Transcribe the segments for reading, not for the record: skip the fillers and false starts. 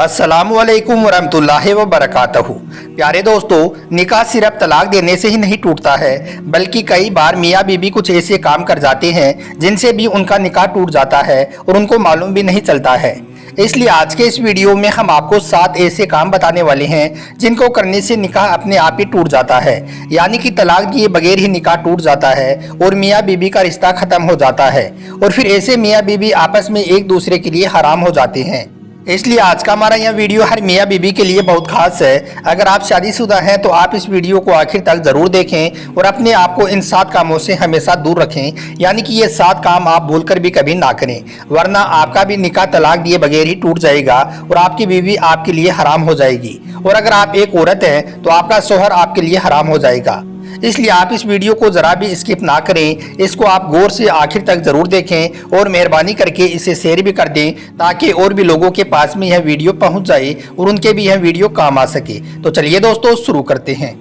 अस्सलामुअलैकुम वरहमतुल्लाहि वबरकातहू। प्यारे दोस्तों, निकाह सिर्फ तलाक देने से ही नहीं टूटता है, बल्कि कई बार मियाँ बीबी कुछ ऐसे काम कर जाते हैं जिनसे भी उनका निकाह टूट जाता है और उनको मालूम भी नहीं चलता है। इसलिए आज के इस वीडियो में हम आपको 7 ऐसे काम बताने वाले हैं जिनको करने से निकाह अपने आप ही टूट जाता है, यानी कि तलाक दिए बगैर ही निकाह टूट जाता है और मियाँ बीबी का रिश्ता खत्म हो जाता है और फिर ऐसे मियाँ बीबी आपस में एक दूसरे के लिए हराम हो जाते हैं। इसलिए आज का हमारा यह वीडियो हर मियाँ बीबी के लिए बहुत खास है। अगर आप शादीशुदा हैं तो आप इस वीडियो को आखिर तक जरूर देखें और अपने आप को इन 7 कामों से हमेशा दूर रखें, यानी कि ये 7 काम आप भूलकर भी कभी ना करें, वरना आपका भी निकाह तलाक दिए बगैर ही टूट जाएगा और आपकी बीवी आपके लिए हराम हो जाएगी। और अगर आप एक औरत हैं तो आपका शौहर आपके लिए हराम हो जाएगा। इसलिए आप इस वीडियो को जरा भी स्किप ना करें, इसको आप गौर से आखिर तक जरूर देखें और मेहरबानी करके इसे शेयर भी कर दें ताकि और भी लोगों के पास में यह वीडियो पहुंच जाए और उनके भी यह वीडियो काम आ सके। तो चलिए दोस्तों शुरू करते हैं।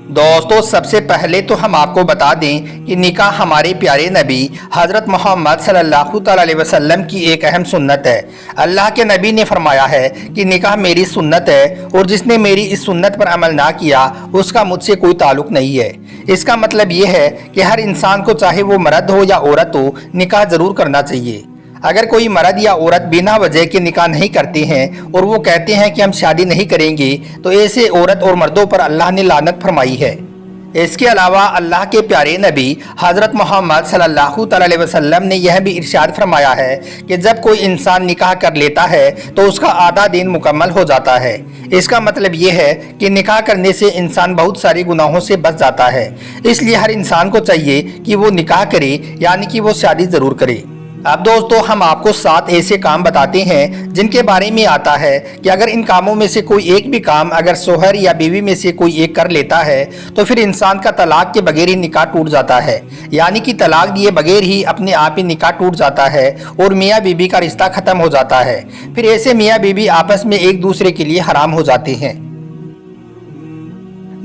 दोस्तों, सबसे पहले तो हम आपको बता दें कि निकाह हमारे प्यारे नबी हज़रत मोहम्मद सल्लल्लाहु अलैहि वसल्लम की एक अहम सुन्नत है। अल्लाह के नबी ने फरमाया है कि निकाह मेरी सुन्नत है और जिसने मेरी इस सुन्नत पर अमल ना किया उसका मुझसे कोई ताल्लुक नहीं है। इसका मतलब ये है कि हर इंसान को, चाहे वो मर्द हो या औरत हो, निकाह ज़रूर करना चाहिए। अगर कोई मर्द या औरत बिना वजह के निकाह नहीं करते हैं और वो कहते हैं कि हम शादी नहीं करेंगे, तो ऐसे औरत और मर्दों पर अल्लाह ने लानत फरमाई है। इसके अलावा अल्लाह के प्यारे नबी हज़रत मोहम्मद सल्लल्लाहु अलैहि वसल्लम ने यह भी इरशाद फरमाया है कि जब कोई इंसान निकाह कर लेता है तो उसका आधा दिन मुकम्मल हो जाता है। इसका मतलब ये है कि निकाह करने से इंसान बहुत सारे गुनाहों से बच जाता है। इसलिए हर इंसान को चाहिए कि वो निकाह करे, यानी कि वो शादी ज़रूर करे। अब दोस्तों, हम आपको 7 ऐसे काम बताते हैं जिनके बारे में आता है कि अगर इन कामों में से कोई एक भी काम अगर शौहर या बीवी में से कोई एक कर लेता है तो फिर इंसान का तलाक के बगैर ही निकाह टूट जाता है, यानी कि तलाक दिए बगैर ही अपने आप ही निकाह टूट जाता है और मियाँ बीबी का रिश्ता खत्म हो जाता है। फिर ऐसे मियाँ बीबी आपस में एक दूसरे के लिए हराम हो जाते हैं।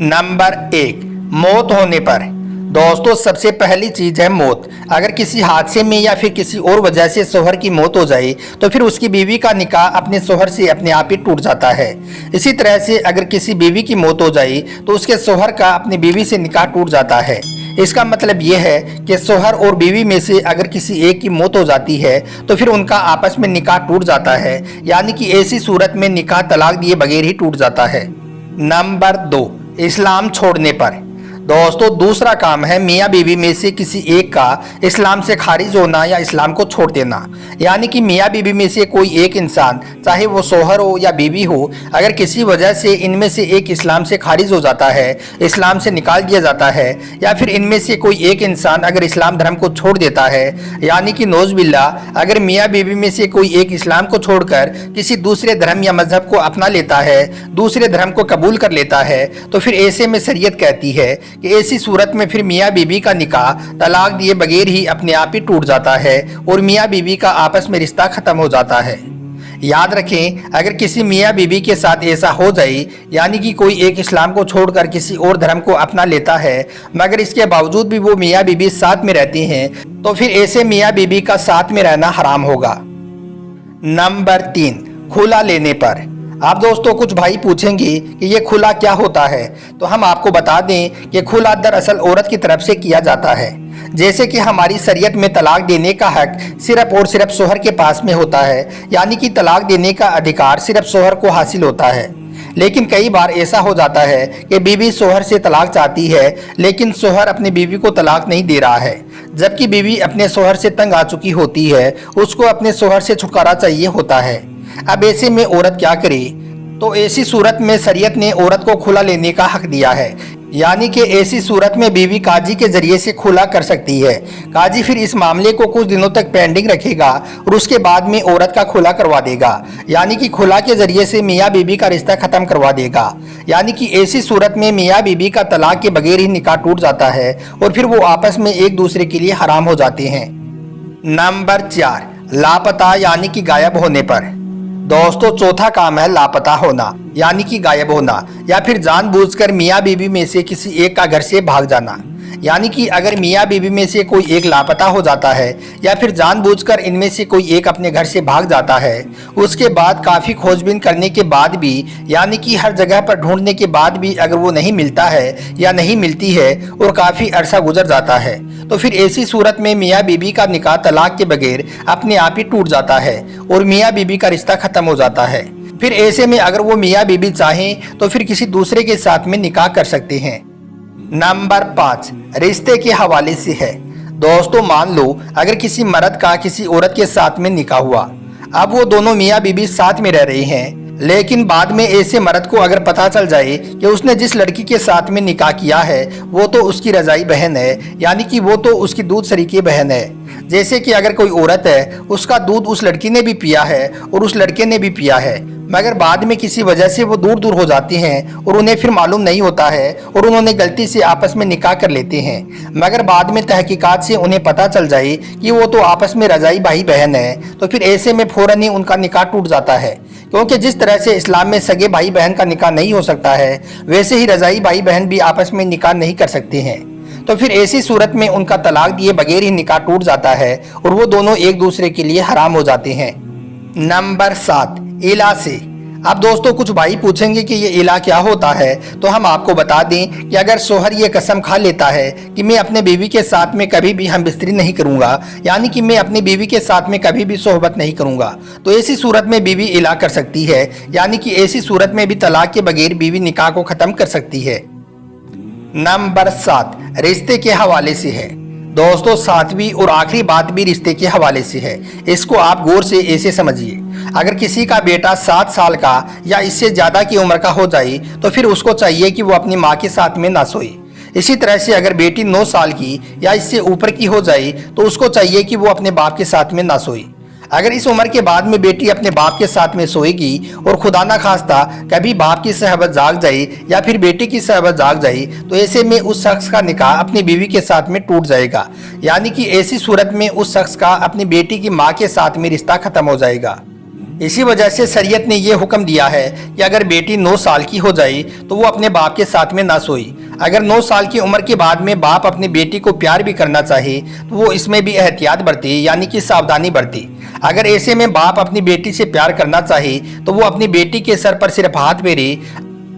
नंबर 1, मौत होने पर। दोस्तों, सबसे पहली चीज है मौत। अगर किसी हादसे में या फिर किसी और वजह से शौहर की मौत हो जाए तो फिर उसकी बीवी का निकाह अपने शौहर से अपने आप ही टूट जाता है। इसी तरह से अगर किसी बीवी की मौत हो जाए तो उसके शौहर का अपनी बीवी से निकाह टूट जाता है। इसका मतलब यह है कि शौहर और बीवी में से अगर किसी एक की मौत हो जाती है तो फिर उनका आपस में निकाह टूट जाता है, यानी कि ऐसी सूरत में निकाह तलाक दिए बगैर ही टूट जाता है। नंबर 2, इस्लाम छोड़ने पर। दोस्तों, दूसरा काम है मियाँ बीवी में से किसी एक का इस्लाम से खारिज होना या इस्लाम को छोड़ देना, यानी कि मियाँ बीवी में से कोई एक इंसान, चाहे वो शौहर हो या बीवी हो, अगर किसी वजह से इनमें से एक इस्लाम से खारिज हो जाता है, इस्लाम से निकाल दिया जाता है, या फिर इनमें से कोई एक इंसान अगर इस्लाम धर्म को छोड़ देता है, यानी कि नौज बिल्लाह अगर मियाँ बीवी में से कोई एक इस्लाम को छोड़कर किसी दूसरे धर्म या मजहब को अपना लेता है, दूसरे धर्म को कबूल कर लेता है, तो फिर ऐसे में शरीयत कहती है कि ऐसी सूरत में फिर मियाँ बीवी का निकाह तलाक दिए बगैर ही अपने आप ही टूट जाता है और मियाँ बीवी का आपस में रिश्ता खत्म हो जाता है। याद रखें, अगर किसी मियाँ बीवी के साथ ऐसा हो जाए, यानी कि कोई एक इस्लाम को छोड़कर किसी और धर्म को अपना लेता है मगर इसके बावजूद भी वो मियाँ बीवी साथ में रहते हैं, तो फिर ऐसे मियाँ बीवी का साथ में रहना हराम होगा। नंबर 3, खुला लेने पर। आप दोस्तों, कुछ भाई पूछेंगे कि ये खुला क्या होता है, तो हम आपको बता दें कि खुला दरअसल औरत की तरफ से किया जाता है। जैसे कि हमारी शरीयत में तलाक देने का हक सिर्फ और सिर्फ शौहर के पास में होता है, यानी कि तलाक देने का अधिकार सिर्फ शौहर को हासिल होता है। लेकिन कई बार ऐसा हो जाता है कि बीवी शौहर से तलाक चाहती है लेकिन शौहर अपनी बीवी को तलाक नहीं दे रहा है, जबकि बीवी अपने शौहर से तंग आ चुकी होती है, उसको अपने शौहर से छुटकारा चाहिए होता है। अब ऐसे में औरत क्या करे? तो ऐसी सूरत में शरीयत ने औरत को खुला लेने का हक दिया है, यानी कि ऐसी सूरत में बीवी काजी के जरिए से खुला कर सकती है। काजी फिर इस मामले को कुछ दिनों तक पेंडिंग रखेगा और उसके बाद में औरत का खुला करवा देगा, यानी कि खुला के जरिए से मियाँ बीवी का रिश्ता खत्म करवा देगा। यानी कि ऐसी सूरत में मियाँ बीवी का तलाक के बगैर ही निकाह टूट जाता है और फिर वो आपस में एक दूसरे के लिए हराम हो जाते हैं। नंबर 4, लापता यानी कि गायब होने पर। दोस्तों, चौथा काम है लापता होना, यानी कि गायब होना या फिर जानबूझकर मियाँ बीवी में से किसी एक का घर से भाग जाना। यानी कि अगर मियाँ बीवी में से कोई एक लापता हो जाता है या फिर जानबूझकर इनमें से कोई एक अपने घर से भाग जाता है, उसके बाद काफ़ी खोजबीन करने के बाद भी, यानी कि हर जगह पर ढूंढने के बाद भी अगर वो नहीं मिलता है या नहीं मिलती है और काफ़ी अरसा गुजर जाता है, तो फिर ऐसी सूरत में मियाँ बीवी का निकाह तलाक के बगैर अपने आप ही टूट जाता है और मियाँ बीवी का रिश्ता खत्म हो जाता है। फिर ऐसे में अगर वो मियाँ बीवी चाहें तो फिर किसी दूसरे के साथ में निकाह कर सकते हैं। नंबर 5, रिश्ते के हवाले से है। दोस्तों मान लो अगर किसी मर्द का किसी औरत के साथ में निकाह हुआ, अब वो दोनों मियाँ बीवी साथ में रह रहे हैं, लेकिन बाद में ऐसे मर्द को अगर पता चल जाए कि उसने जिस लड़की के साथ में निकाह किया है वो तो उसकी रजाई बहन है, यानी कि वो तो उसकी दूध शरीकी बहन है। जैसे कि अगर कोई औरत है, उसका दूध उस लड़की ने भी पिया है और उस लड़के ने भी पिया है, मगर बाद में किसी वजह से वो दूर दूर हो जाती हैं और उन्हें फिर मालूम नहीं होता है और उन्होंने गलती से आपस में निकाह कर लेते हैं, मगर बाद में तहकीकात से उन्हें पता चल जाए कि वो तो आपस में रजाई भाई बहन है, तो फिर ऐसे में फौरन ही उनका निकाह टूट जाता है। क्योंकि जिस तरह से इस्लाम में सगे भाई बहन का निकाह नहीं हो सकता है, वैसे ही रजाई भाई बहन भी आपस में निकाह नहीं कर सकते हैं। तो फिर ऐसी सूरत में उनका तलाक दिए बगैर ही निकाह टूट जाता है और वो दोनों एक दूसरे के लिए हराम हो जाते हैं। नंबर 7, इला से। अब दोस्तों कुछ भाई पूछेंगे कि ये इला क्या होता है, तो हम आपको बता दें कि अगर शोहर ये कसम खा लेता है कि मैं अपने बीवी के साथ में कभी भी हम बिस्तरी नहीं करूंगा, यानी कि मैं अपनी बीवी के साथ में कभी भी सोहबत नहीं करूंगा, तो ऐसी सूरत में बीवी इला कर सकती है, यानी कि ऐसी सूरत में भी तलाक के बगैर बीवी निकाह को ख़त्म कर सकती है। नंबर 7, रिश्ते के हवाले से है। दोस्तों 7वीं और आखिरी बात भी रिश्ते के हवाले से है। इसको आप गौर से ऐसे समझिए, अगर किसी का बेटा 7 साल का या इससे ज़्यादा की उम्र का हो जाए तो फिर उसको चाहिए कि वो अपनी माँ के साथ में ना सोए। इसी तरह से अगर बेटी 9 साल की या इससे ऊपर की हो जाए तो उसको चाहिए कि वो अपने बाप के साथ में ना सोए। अगर इस उम्र के बाद में बेटी अपने बाप के साथ में सोएगी और खुदा ना खास्ता कभी बाप की सहबत जाग जाए या फिर बेटी की सहबत जाग जाए, तो ऐसे में उस शख्स का निकाह अपनी बीवी के साथ में टूट जाएगा, यानी कि ऐसी सूरत में उस शख्स का अपनी बेटी की माँ के साथ में रिश्ता खत्म हो जाएगा। इसी वजह से शरीयत ने यह हुक्म दिया है कि अगर बेटी 9 साल की हो जाए तो वो अपने बाप के साथ में ना सोए। अगर 9 साल की उम्र के बाद में बाप अपनी बेटी को प्यार भी करना चाहे तो वो इसमें भी एहतियात बरते, यानी कि सावधानी बरते। अगर ऐसे में बाप अपनी बेटी से प्यार करना चाहे तो वो अपनी बेटी के सर पर सिर्फ हाथ फेरे।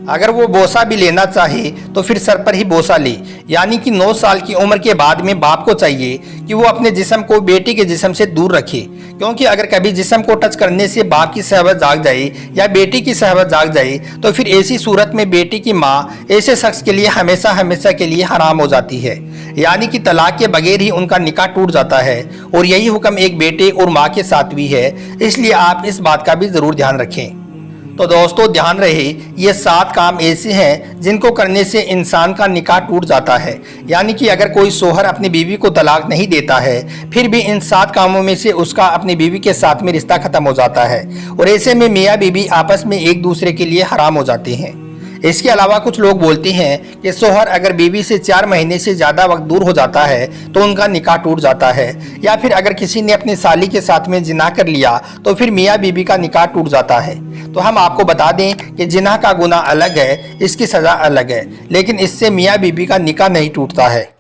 अगर वो बोसा भी लेना चाहे तो फिर सर पर ही बोसा ले, यानी कि 9 साल की उम्र के बाद में बाप को चाहिए कि वो अपने जिस्म को बेटी के जिस्म से दूर रखे, क्योंकि अगर कभी जिस्म को टच करने से बाप की सहबत जाग जाए या बेटी की सहबत जाग जाए तो फिर ऐसी सूरत में बेटी की माँ ऐसे शख्स के लिए हमेशा हमेशा के लिए हराम हो जाती है, यानी कि तलाक के बगैर ही उनका निकाह टूट जाता है। और यही हुक्म एक बेटे और माँ के साथ भी है, इसलिए आप इस बात का भी ज़रूर ध्यान रखें। तो दोस्तों ध्यान रहे, ये 7 काम ऐसे हैं जिनको करने से इंसान का निकाह टूट जाता है, यानी कि अगर कोई शोहर अपनी बीवी को तलाक नहीं देता है फिर भी इन 7 कामों में से उसका अपनी बीवी के साथ में रिश्ता खत्म हो जाता है और ऐसे में मियाँ बीवी आपस में एक दूसरे के लिए हराम हो जाते हैं। इसके अलावा कुछ लोग बोलते हैं कि शोहर अगर बीवी से 4 महीने से ज़्यादा वक्त दूर हो जाता है तो उनका निकाह टूट जाता है, या फिर अगर किसी ने अपनी साली के साथ में जिना कर लिया तो फिर मियाँ बीवी का निकाह टूट जाता है। तो हम आपको बता दें कि जिना का गुनाह अलग है, इसकी सज़ा अलग है, लेकिन इससे मियाँ बीवी का निकाह नहीं टूटता है।